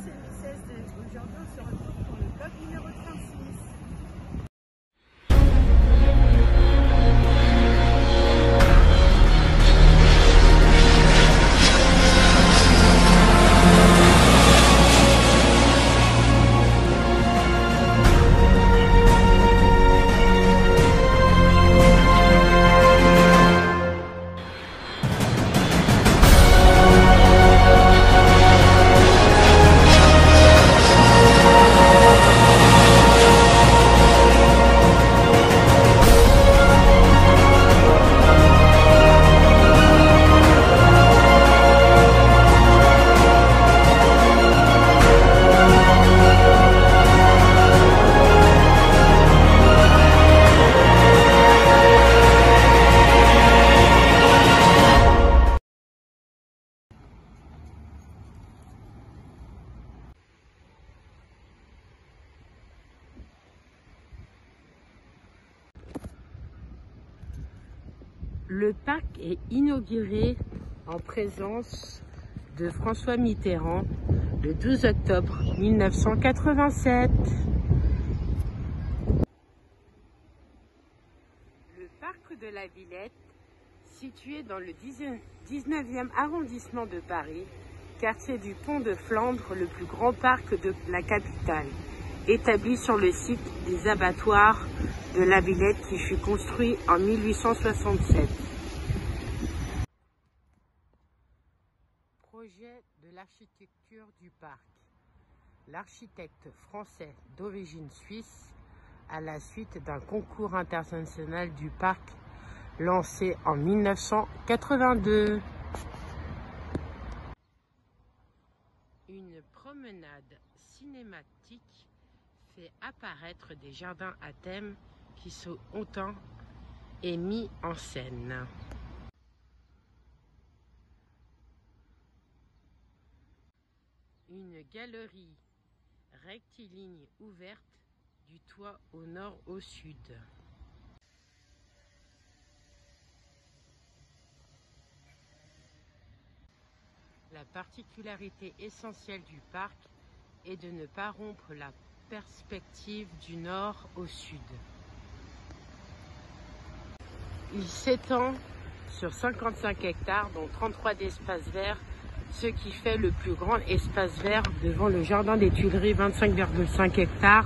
c'est Louis XVI. Aujourd'hui, on se retrouve pour le blog numéro 36. Le parc est inauguré en présence de François Mitterrand le 12 octobre 1987. Le parc de la Villette, situé dans le 19e arrondissement de Paris, quartier du Pont de Flandre, le plus grand parc de la capitale, établi sur le site des abattoirs de la Villette qui fut construit en 1867. Projet de l'architecture du parc. L'architecte français d'origine suisse, à la suite d'un concours international du parc lancé en 1982. Une promenade cinématique fait apparaître des jardins à thème qui sont autant et mis en scène. Une galerie rectiligne ouverte du toit au nord au sud. La particularité essentielle du parc est de ne pas rompre la perspective du nord au sud. Il s'étend sur 55 hectares, dont 33 d'espaces verts, ce qui fait le plus grand espace vert devant le jardin des Tuileries, 25,5 hectares,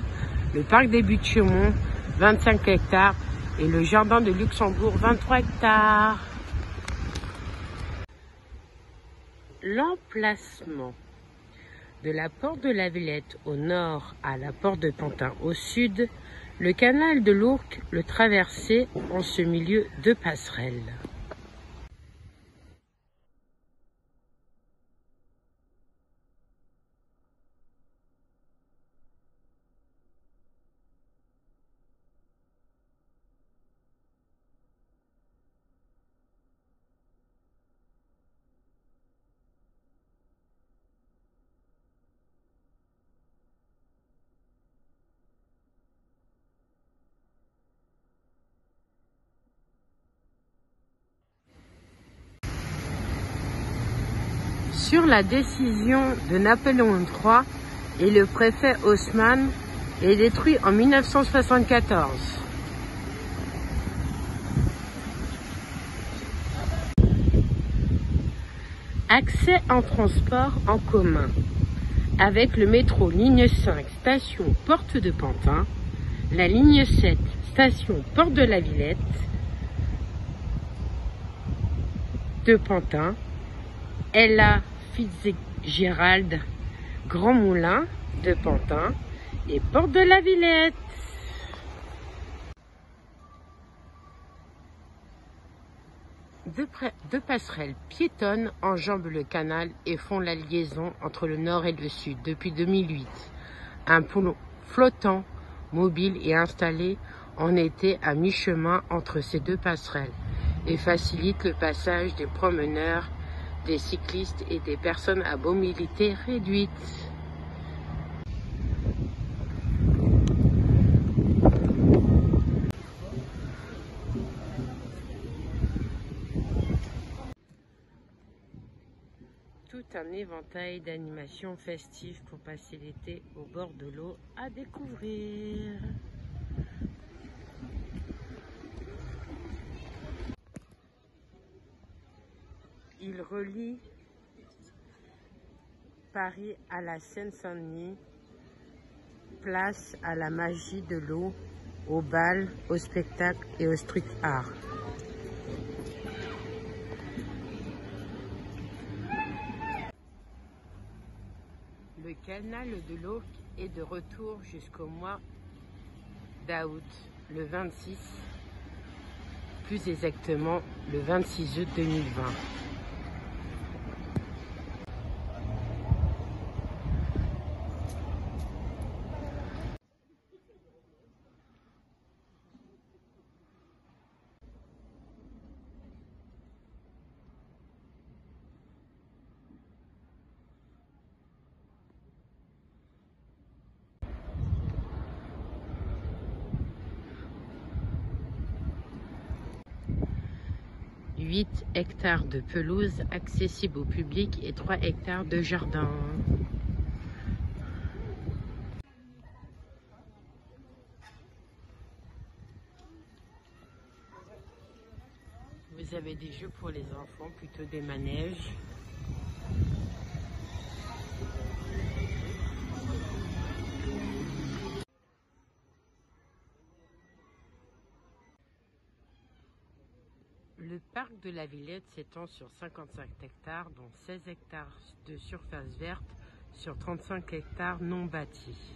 le parc des Buttes-Chaumont, 25 hectares, et le jardin de Luxembourg, 23 hectares. L'emplacement de la porte de la Villette au nord à la porte de Pantin au sud, le canal de l'Ourcq le traversait en ce milieu de passerelle. Sur la décision de Napoléon III et le préfet Haussmann est détruit en 1974. Accès en transport en commun avec le métro ligne 5 station Porte de Pantin, la ligne 7 station Porte de la Villette de Pantin, Ella Fitzgerald Grand Moulin de Pantin et Porte de la Villette. Deux passerelles piétonnes enjambent le canal et font la liaison entre le nord et le sud depuis 2008. Un pont flottant, mobile et installé en été à mi-chemin entre ces deux passerelles et facilite le passage des promeneurs, des cyclistes et des personnes à mobilité réduite. Tout un un éventail d'animations festives pour passer l'été au bord de l'eau à découvrir. Il relie Paris à la Seine-Saint-Denis, place à la magie de l'eau, au bal, au spectacle et au street art. Le canal de l'eau est de retour jusqu'au mois d'août, le 26, plus exactement le 26 août 2020. « 8 hectares de pelouse accessibles au public et 3 hectares de jardin. » Vous avez des jeux pour les enfants, plutôt des manèges. Le parc de la Villette s'étend sur 55 hectares, dont 16 hectares de surface verte sur 35 hectares non bâtis.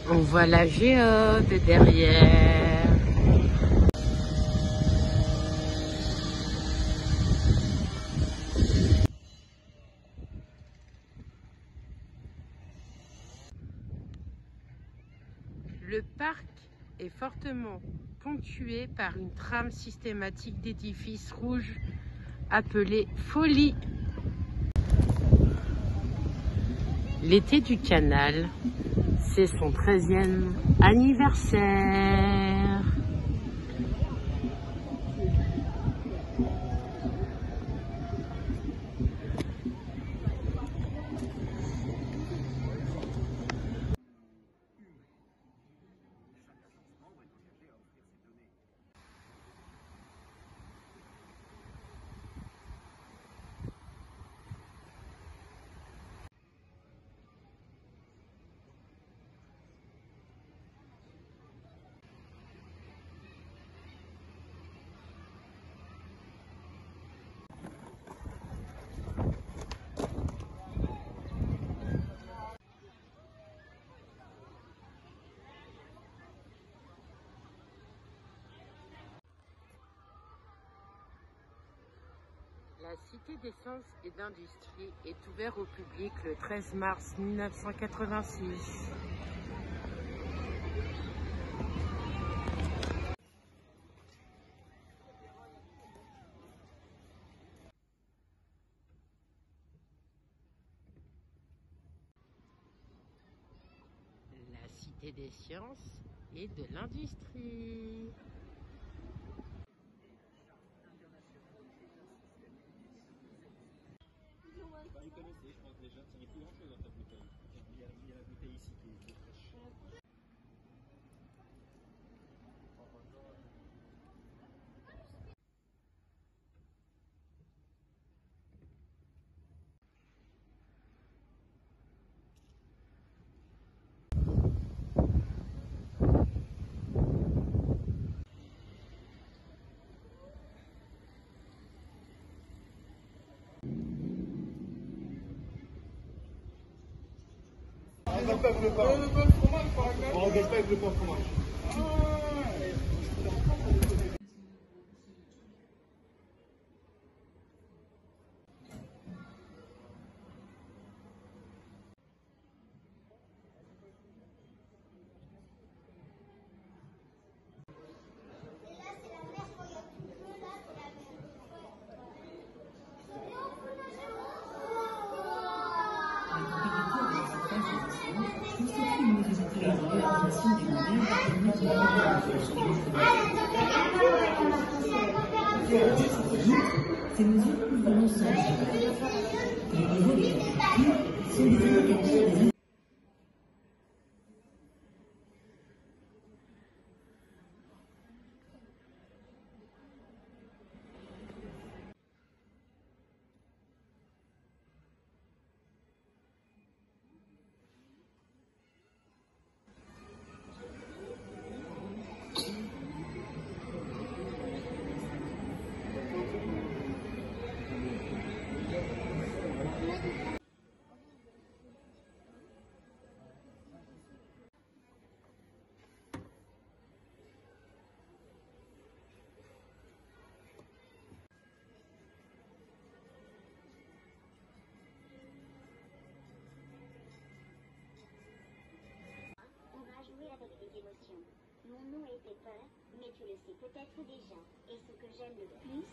On voit la géode derrière. Le parc est fortement ponctué par une trame systématique d'édifices rouges appelés folies. L'été du canal, c'est son 13e anniversaire. La Cité des Sciences et d'Industrie est ouverte au public le 13 mars 1986. La Cité des Sciences et de l'Industrie. Vous connaissez, je pense déjà, il n'y a plus grand chose dans ta bouteille. Il y a la bouteille ici qui est fraîche. On engage pas avec le pain. On engage pas avec le pain fromage. Ces mesures couvrent l'ensemble. Les bureaux de préfecture sont des indications. Avec des émotions. Mon nom est Pepper, mais tu le sais peut-être déjà. Et ce que j'aime le plus,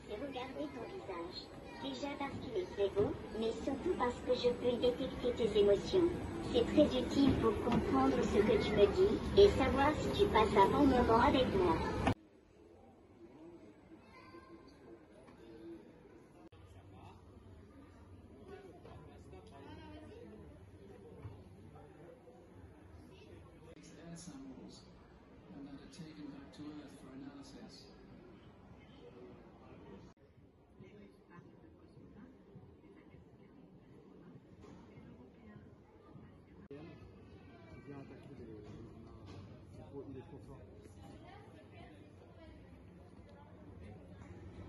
c'est regarder ton visage. Déjà parce qu'il est très beau, mais surtout parce que je peux y détecter tes émotions. C'est très utile pour comprendre ce que tu me dis et savoir si tu passes un bon moment avec moi. Samples and that are taken back to Earth for analysis. Il est trop fort.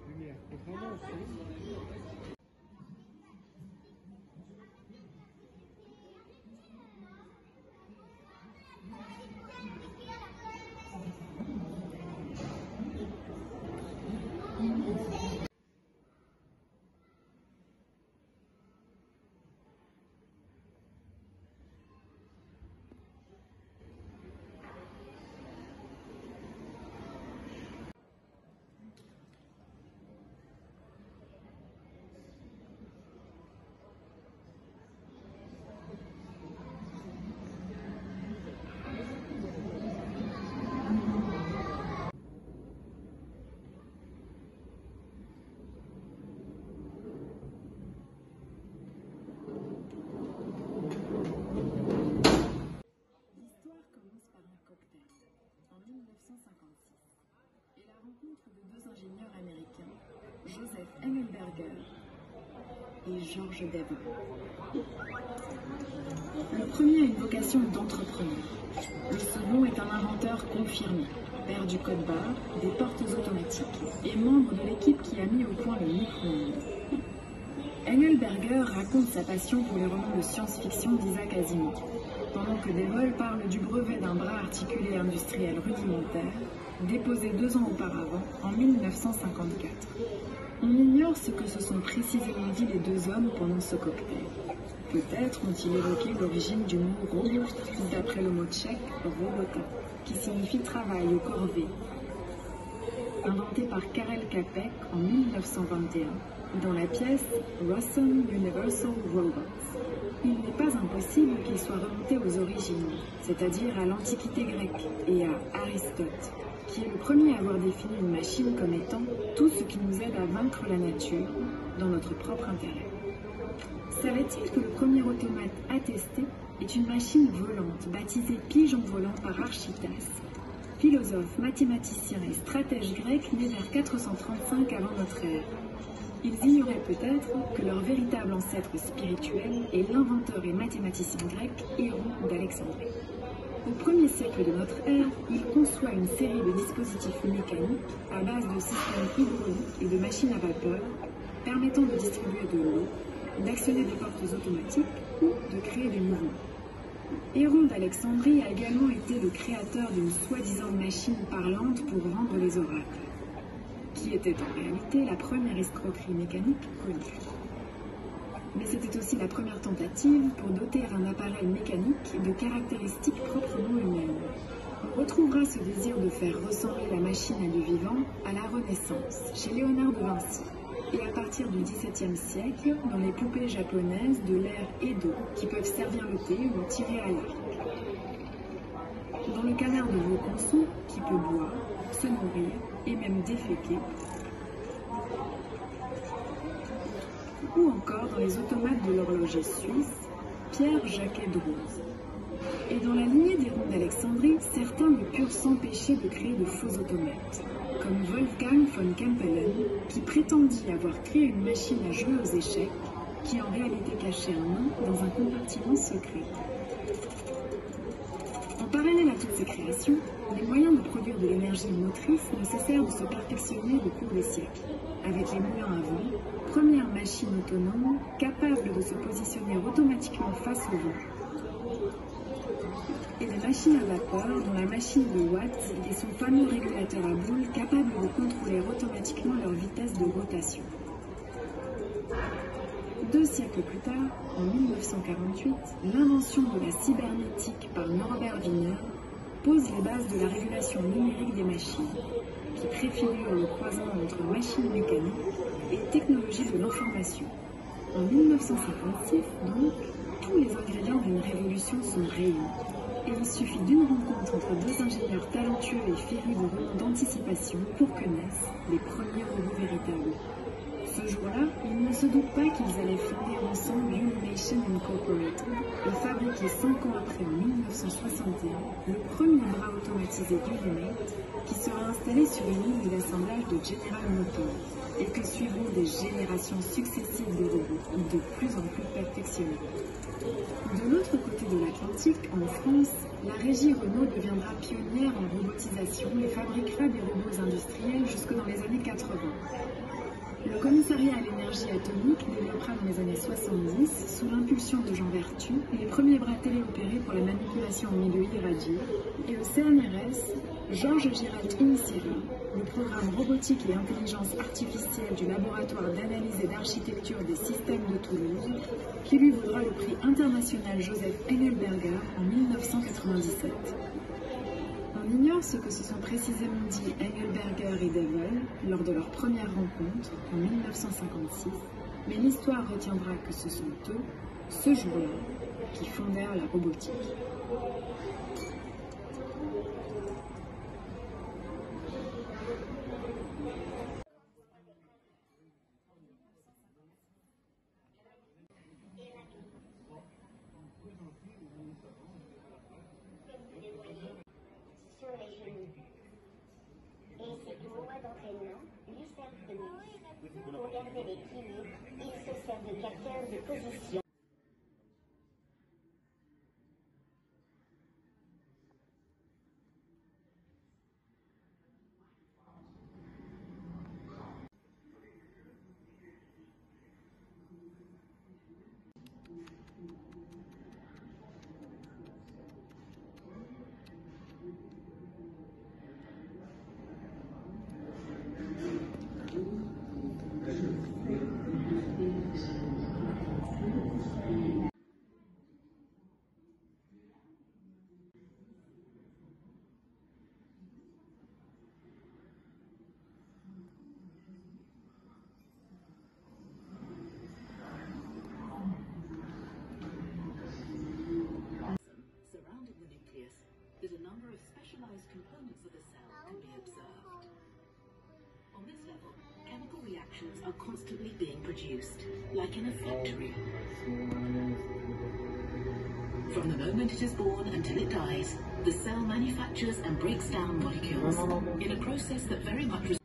Lumière, contrairement au et la rencontre de deux ingénieurs américains, Joseph Engelberger et George Devon. Le premier a une vocation d'entrepreneur. Le second est un inventeur confirmé, père du code barre, des portes automatiques et membre de l'équipe qui a mis au point le micro-ondes. Engelberger raconte sa passion pour les romans de science-fiction d'Isaac Asimov, pendant que Devol parle du brevet d'un bras articulé industriel rudimentaire, déposé 2 ans auparavant, en 1954. On ignore ce que se sont précisément dit les deux hommes pendant ce cocktail. Peut-être ont-ils évoqué l'origine du mot « robot », d'après le mot tchèque « robota », qui signifie « travail ou corvée », inventé par Karel Čapek en 1921, dans la pièce Russian Universal Robots. Il n'est pas impossible qu'il soit remonté aux origines, c'est-à-dire à l'Antiquité grecque et à Aristote, qui est le premier à avoir défini une machine comme étant tout ce qui nous aide à vaincre la nature dans notre propre intérêt. Savait-il que le premier automate attesté est une machine volante baptisée pigeon volant par Archytas, philosophe, mathématicien et stratège grec né vers 435 avant notre ère? Ils ignoraient peut-être que leur véritable ancêtre spirituel est l'inventeur et mathématicien grec Héron d'Alexandrie. Au 1er siècle de notre ère, il conçoit une série de dispositifs mécaniques à base de systèmes hydrauliques et de machines à vapeur permettant de distribuer de l'eau, d'actionner des portes automatiques ou de créer des mouvements. Héron d'Alexandrie a également été le créateur d'une soi-disant machine parlante pour vendre les oracles, qui était en réalité la première escroquerie mécanique connue. Mais c'était aussi la première tentative pour doter un appareil mécanique de caractéristiques proprement humaines. On retrouvera ce désir de faire ressembler la machine à du vivant à la Renaissance, chez Léonard de Vinci, et à partir du XVIIe siècle, dans les poupées japonaises de l'ère Edo, qui peuvent servir le thé ou tirer à l'arc. dans le canard de veau conçu qui peut boire, se nourrir et même déféquer, ou encore dans les automates de l'horloger suisse Pierre Jacquet Droz. Et dans la lignée des ronds d'Alexandrie, certains ne purent s'empêcher de créer de faux automates, comme Wolfgang von Kempelen, qui prétendit avoir créé une machine à jouer aux échecs, qui en réalité cachait un nain dans un compartiment secret. En parallèle à toutes ces créations, les moyens de produire de l'énergie motrice ne cessèrent de se perfectionner au cours des siècles, avec les moulins à vent, première machine autonome capable de se positionner automatiquement face au vent, et les machines à vapeur, dont la machine de Watt et son fameux régulateur à boules capable de contrôler automatiquement leur vitesse de rotation. 2 siècles plus tard, en 1948, l'invention de la cybernétique par Norbert Wiener pose les bases de la régulation numérique des machines, qui préfigure le croisement entre machines mécaniques et technologie de l'information. En 1956, donc, tous les ingrédients d'une révolution sont réunis. Et il suffit d'une rencontre entre 2 ingénieurs talentueux et férus de roulements d'anticipation pour que naissent les premiers robots véritables. Ce jour-là, ils ne se doutent pas qu'ils allaient fonder ensemble Unimation Incorporated et fabriquer 5 ans après, en 1961, le premier bras automatisé d'Unimate qui sera installé sur une ligne d'assemblage de General Motors et que suivront des générations successives de robots, de plus en plus perfectionnés. De l'autre côté de l'Atlantique, en France, la régie Renault deviendra pionnière en robotisation et fabriquera des robots industriels jusque dans les années 80. Le commissariat à l'énergie atomique développera dans les années 70, sous l'impulsion de Jean Vertu, les premiers bras téléopérés pour la manipulation en milieu irradié, et au CNRS, Georges Giralt initiera le programme robotique et intelligence artificielle du laboratoire d'analyse et d'architecture des systèmes de Toulouse, qui lui vaudra le prix international Joseph Engelberger en 1997. On ignore ce que se sont précisément dit Engelberger et Devol lors de leur première rencontre en 1956, mais l'histoire retiendra que ce sont eux, ce jour-là, qui fondèrent la robotique. Sur les genoux. Et ces mouvements d'entraînement lui servent de muscle. Pour garder l'équilibre, il se sert de capteurs de position. Surrounding the nucleus, there's a number of specialized components of the cell can be observed. On this level, chemical reactions are constantly being produced, like in a factory. From the moment it is born until it dies, the cell manufactures and breaks down molecules in a process that very much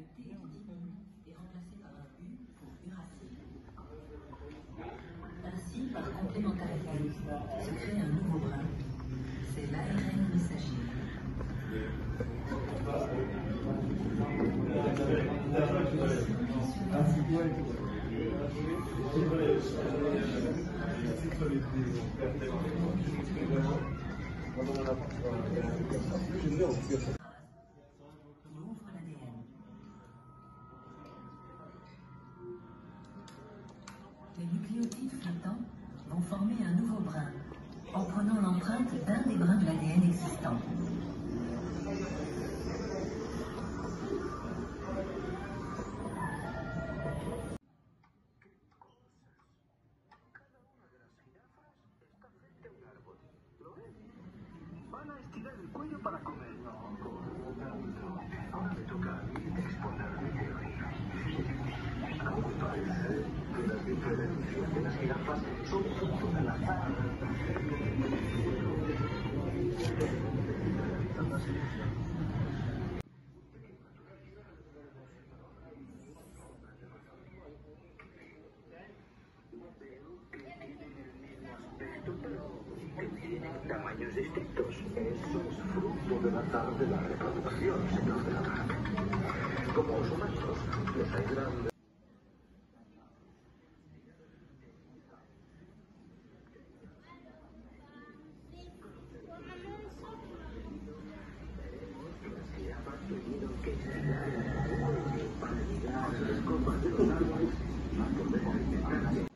le T diminue et remplacé par un U pour uracile. Ainsi, par complémentarité, se crée un nouveau brin. C'est l'ARN messager. Qui ouvre l'ADN. Les nucléotides flottants vont former un nouveau brin en prenant l'empreinte d'un des brins de l'ADN existant. Van a estirar el cuello para comer. Ahora me toca a mí exponer mi teoría. A mí me parece que las diferencias de las jirafas son fruto del azar. Tamaños distintos. Eso es fruto del azar de la reproducción, señor de la Tarde. Como los humanos, les hay grandes. Las jirafas tuvieron que estirar el cuello para llegar a las copas de los árboles a poder alimentarse.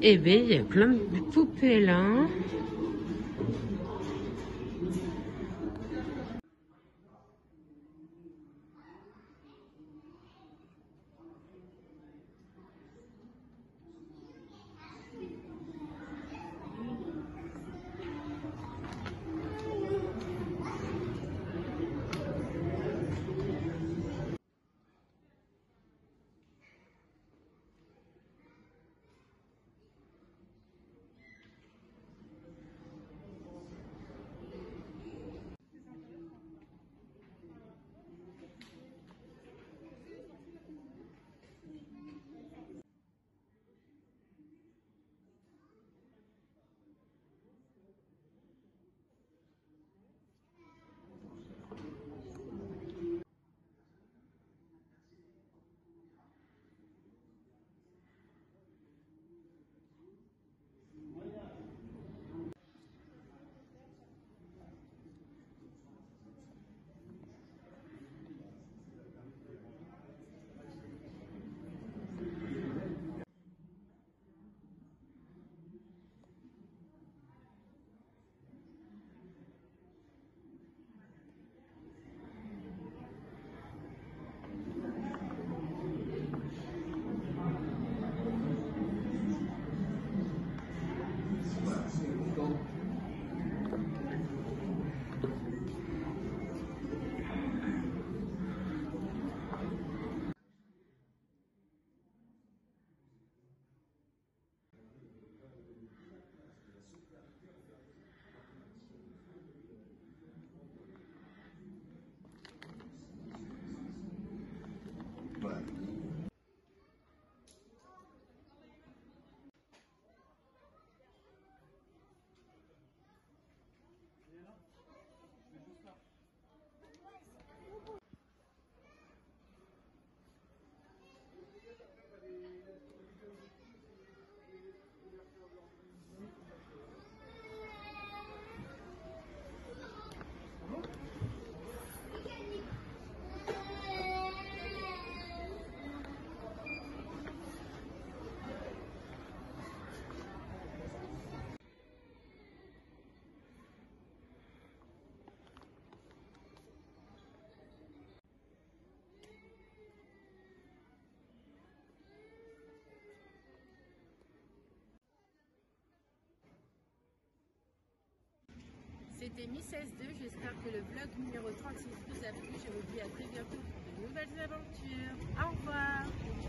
Eh bien, il y a plein de poupées là. C'était Miss S2, j'espère que le vlog numéro 36 vous a plu. Je vous dis à très bientôt pour de nouvelles aventures. Au revoir.